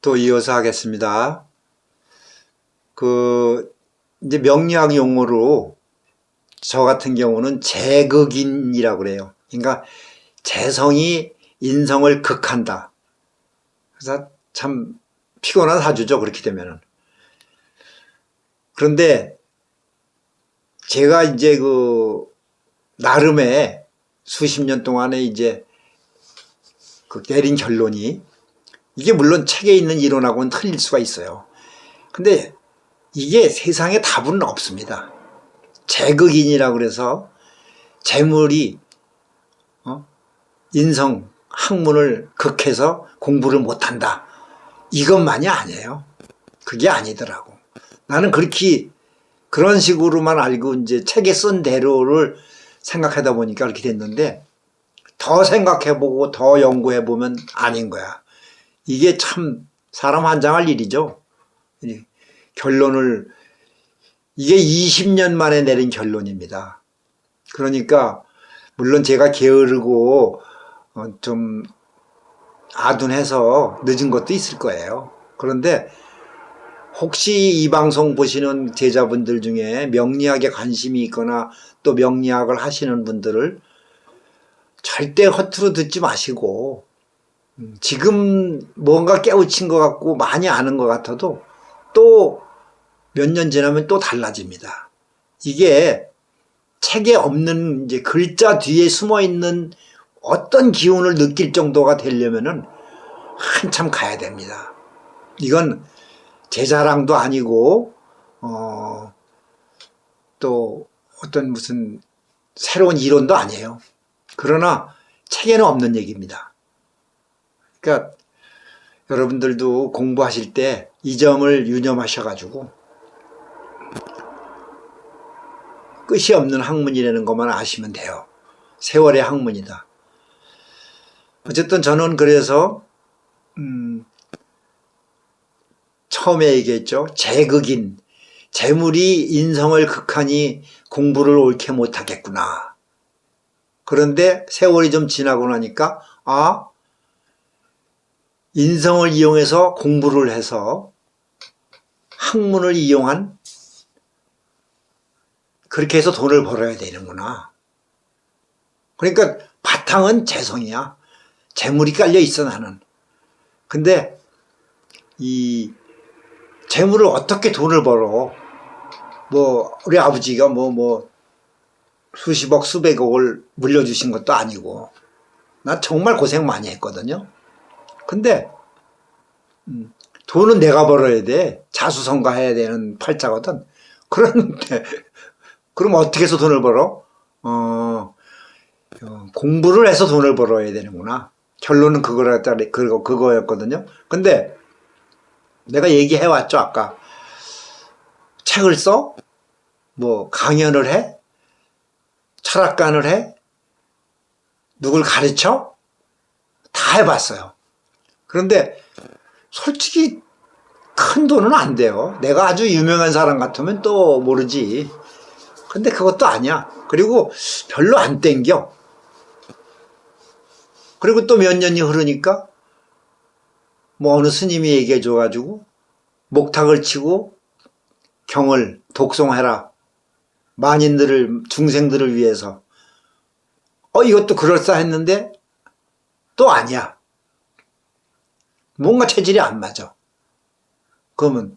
또 이어서 하겠습니다. 이제 명리학 용어로 저 같은 경우는 재극인이라고 그래요. 그러니까 재성이 인성을 극한다. 그래서 참 피곤한 사주죠, 그렇게 되면은. 그런데 제가 이제 나름의 수십 년 동안에 이제 내린 결론이, 이게 물론 책에 있는 이론하고는 틀릴 수가 있어요. 근데 이게 세상에 답은 없습니다. 재극인이라고 그래서 재물이 인성, 학문을 극해서 공부를 못한다, 이것만이 아니에요. 그게 아니더라고. 나는 그런 식으로만 알고 이제 책에 쓴 대로를 생각하다 보니까 그렇게 됐는데, 더 생각해보고 더 연구해보면 아닌 거야. 이게 참 사람 환장할 일이죠. 이게 20년 만에 내린 결론입니다. 그러니까 물론 제가 게으르고 좀 아둔해서 늦은 것도 있을 거예요. 그런데 혹시 이 방송 보시는 제자분들 중에 명리학에 관심이 있거나 또 명리학을 하시는 분들을 절대 허투루 듣지 마시고, 지금 뭔가 깨우친 것 같고 많이 아는 것 같아도 또 몇 년 지나면 또 달라집니다. 이게 책에 없는 이제 글자 뒤에 숨어 있는 어떤 기운을 느낄 정도가 되려면은 한참 가야 됩니다. 이건 제 자랑도 아니고 또 어떤 무슨 새로운 이론도 아니에요. 그러나 책에는 없는 얘기입니다. 그러니까 여러분들도 공부하실 때 이 점을 유념하셔가지고 끝이 없는 학문이라는 것만 아시면 돼요. 세월의 학문이다. 어쨌든 저는 그래서 처음에 얘기했죠. 재극인, 재물이 인성을 극하니 공부를 옳게 못하겠구나. 그런데 세월이 좀 지나고 나니까 인성을 이용해서 공부를 해서 학문을 이용한, 그렇게 해서 돈을 벌어야 되는구나. 그러니까 바탕은 재성이야. 재물이 깔려 있어, 나는. 근데 이 재물을 어떻게 돈을 벌어? 우리 아버지가 수십억 수백억을 물려주신 것도 아니고, 나 정말 고생 많이 했거든요. 근데 돈은 내가 벌어야 돼. 자수성가해야 되는 팔자거든. 그런데 그럼 어떻게 해서 돈을 벌어? 공부를 해서 돈을 벌어야 되는구나. 결론은 그거였거든요. 근데 내가 얘기해왔죠, 아까. 책을 써? 강연을 해? 철학관을 해? 누굴 가르쳐? 다 해봤어요. 그런데 솔직히 큰 돈은 안 돼요. 내가 아주 유명한 사람 같으면 또 모르지. 근데 그것도 아니야. 그리고 별로 안 땡겨. 그리고 또 몇 년이 흐르니까 어느 스님이 얘기해 줘가지고 목탁을 치고 경을 독송해라. 중생들을 위해서. 이것도 그럴싸했는데 또 아니야. 뭔가 체질이 안 맞아. 그러면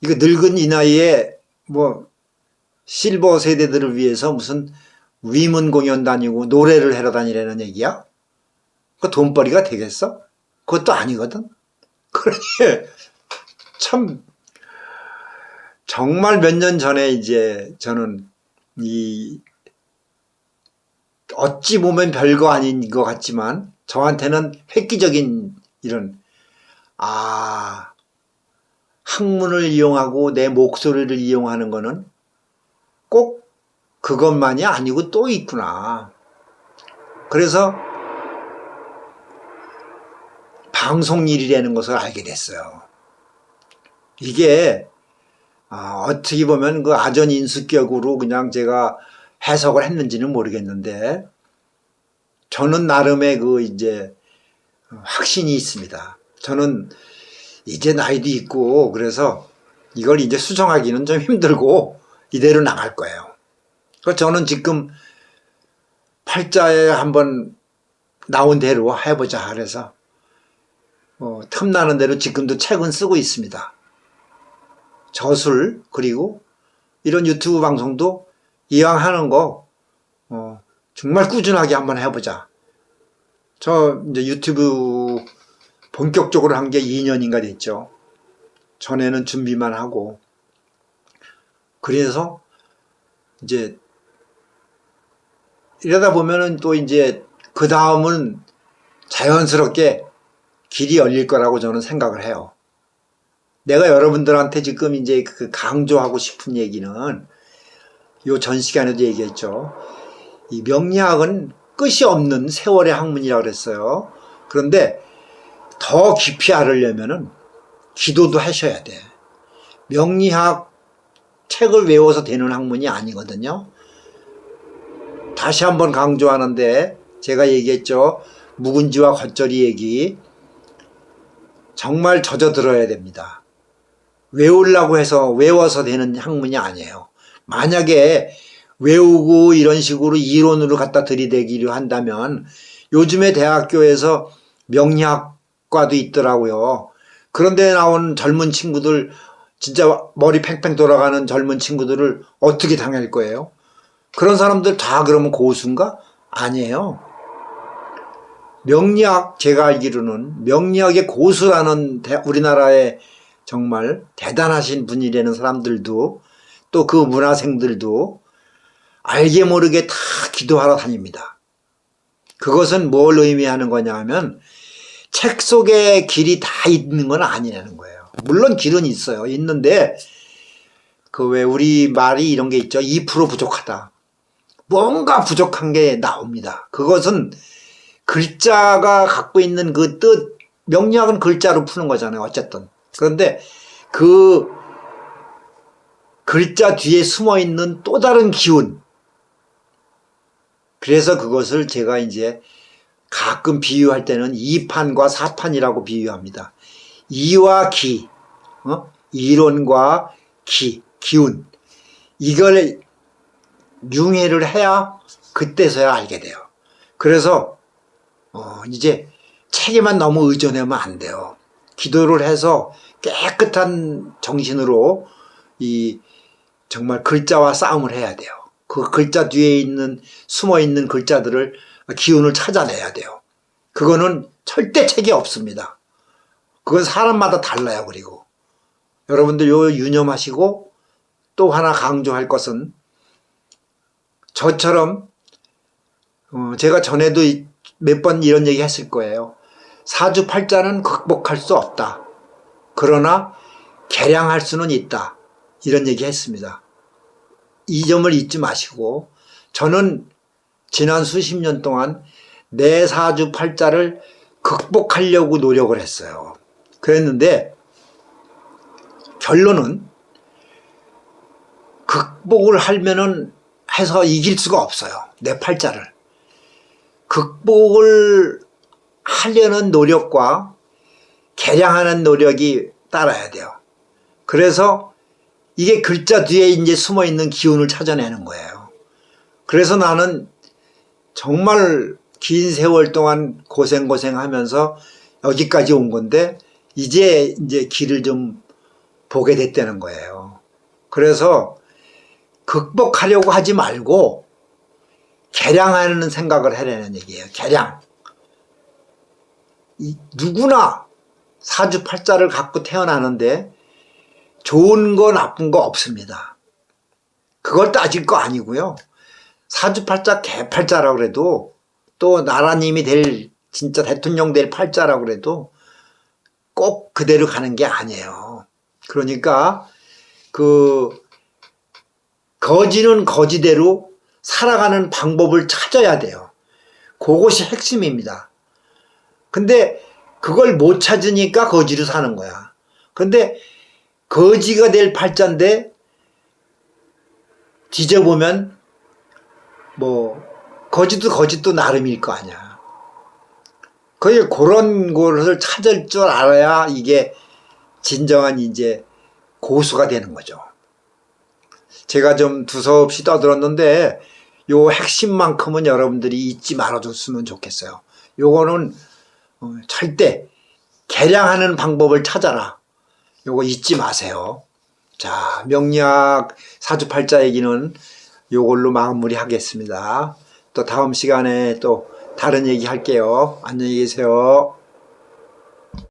이거 늙은 이 나이에 실버 세대들을 위해서 무슨 위문 공연 다니고 노래를 해러 다니라는 얘기야? 그 돈벌이가 되겠어? 그것도 아니거든. 그러니 참 정말 몇 년 전에 이제 저는 어찌 보면 별거 아닌 것 같지만 저한테는 획기적인 이런 학문을 이용하고 내 목소리를 이용하는 거는 꼭 그것만이 아니고 또 있구나. 그래서 방송일이라는 것을 알게 됐어요. 이게 어떻게 보면 아전인수격으로 그냥 제가 해석을 했는지는 모르겠는데, 저는 나름의 이제 확신이 있습니다. 저는 이제 나이도 있고 그래서 이걸 이제 수정하기는 좀 힘들고 이대로 나갈 거예요. 그래서 저는 지금 팔자에 한번 나온 대로 해보자 그래서 틈나는 대로 지금도 책은 쓰고 있습니다. 저술 그리고 이런 유튜브 방송도 이왕 하는 거 정말 꾸준하게 한번 해보자. 저 이제 유튜브 본격적으로 한 게 2년인가 됐죠. 전에는 준비만 하고 그래서 이제 이러다 보면은 또 이제 그 다음은 자연스럽게 길이 열릴 거라고 저는 생각을 해요. 내가 여러분들한테 지금 이제 그 강조하고 싶은 얘기는 요 전 시간에도 얘기했죠. 이 명리학은 끝이 없는 세월의 학문이라고 그랬어요. 그런데 더 깊이 알으려면은 기도도 하셔야 돼. 명리학 책을 외워서 되는 학문이 아니거든요. 다시 한번 강조하는데 제가 얘기했죠. 묵은지와 겉절이 얘기 정말 젖어 들어야 됩니다. 외우려고 해서 외워서 되는 학문이 아니에요. 만약에 외우고 이런 식으로 이론으로 갖다 들이대기로 한다면 요즘에 대학교에서 명리학과도 있더라고요. 그런데 나온 젊은 친구들 진짜 머리 팽팽 돌아가는 젊은 친구들을 어떻게 당할 거예요? 그런 사람들 다 그러면 고수인가? 아니에요. 명리학 제가 알기로는 명리학의 고수라는 우리나라의 정말 대단하신 분이라는 사람들도 또 그 문화생들도 알게 모르게 다 기도하러 다닙니다. 그것은 뭘 의미하는 거냐 하면 책 속에 길이 다 있는 건 아니라는 거예요. 물론 길은 있어요. 있는데 그 왜 우리 말이 이런 게 있죠. 2% 부족하다. 뭔가 부족한 게 나옵니다. 그것은 글자가 갖고 있는 그 뜻, 명리학은 글자로 푸는 거잖아요. 어쨌든. 그런데 그 글자 뒤에 숨어 있는 또 다른 기운. 그래서 그것을 제가 이제 가끔 비유할 때는 2판과 4판이라고 비유합니다. 이와 기, 이론과 기운. 이걸 융해를 해야 그때서야 알게 돼요. 그래서 이제 책에만 너무 의존하면 안 돼요. 기도를 해서 깨끗한 정신으로 정말 글자와 싸움을 해야 돼요. 그 글자 뒤에 있는 숨어 있는 글자들을 기운을 찾아내야 돼요. 그거는 절대 책이 없습니다. 그건 사람마다 달라요. 그리고 여러분들 요 유념하시고 또 하나 강조할 것은 저처럼 제가 전에도 몇 번 이런 얘기 했을 거예요. 사주팔자는 극복할 수 없다. 그러나 개량할 수는 있다. 이런 얘기 했습니다. 이 점을 잊지 마시고 저는 지난 수십 년 동안 내 사주팔자를 극복하려고 노력을 했어요. 그랬는데 결론은 극복을 하면은 해서 이길 수가 없어요. 내 팔자를. 극복을 하려는 노력과 개량하는 노력이 따라야 돼요. 그래서 이게 글자 뒤에 이제 숨어 있는 기운을 찾아내는 거예요. 그래서 나는 정말 긴 세월 동안 고생하면서 여기까지 온 건데 이제 길을 좀 보게 됐다는 거예요. 그래서 극복하려고 하지 말고 개량하는 생각을 하라는 얘기예요. 개량. 누구나 사주팔자를 갖고 태어나는데 좋은 거 나쁜 거 없습니다. 그걸 따질 거 아니고요. 사주팔자 개팔자라고 그래도 또 나라님이 될 진짜 대통령 될 팔자라고 그래도 꼭 그대로 가는 게 아니에요. 그러니까 거지는 거지대로 살아가는 방법을 찾아야 돼요. 그것이 핵심입니다. 근데 그걸 못 찾으니까 거지로 사는 거야. 근데 거지가 될 팔자인데 뒤져보면 거지도 나름일 거 아니야. 그런 것을 찾을 줄 알아야 이게 진정한 이제 고수가 되는 거죠. 제가 좀 두서없이 떠들었는데 요 핵심만큼은 여러분들이 잊지 말아줬으면 좋겠어요. 요거는 절대 개량하는 방법을 찾아라. 요거 잊지 마세요. 자, 명리학 사주팔자 얘기는 요걸로 마무리하겠습니다. 또 다음 시간에 또 다른 얘기 할게요. 안녕히 계세요.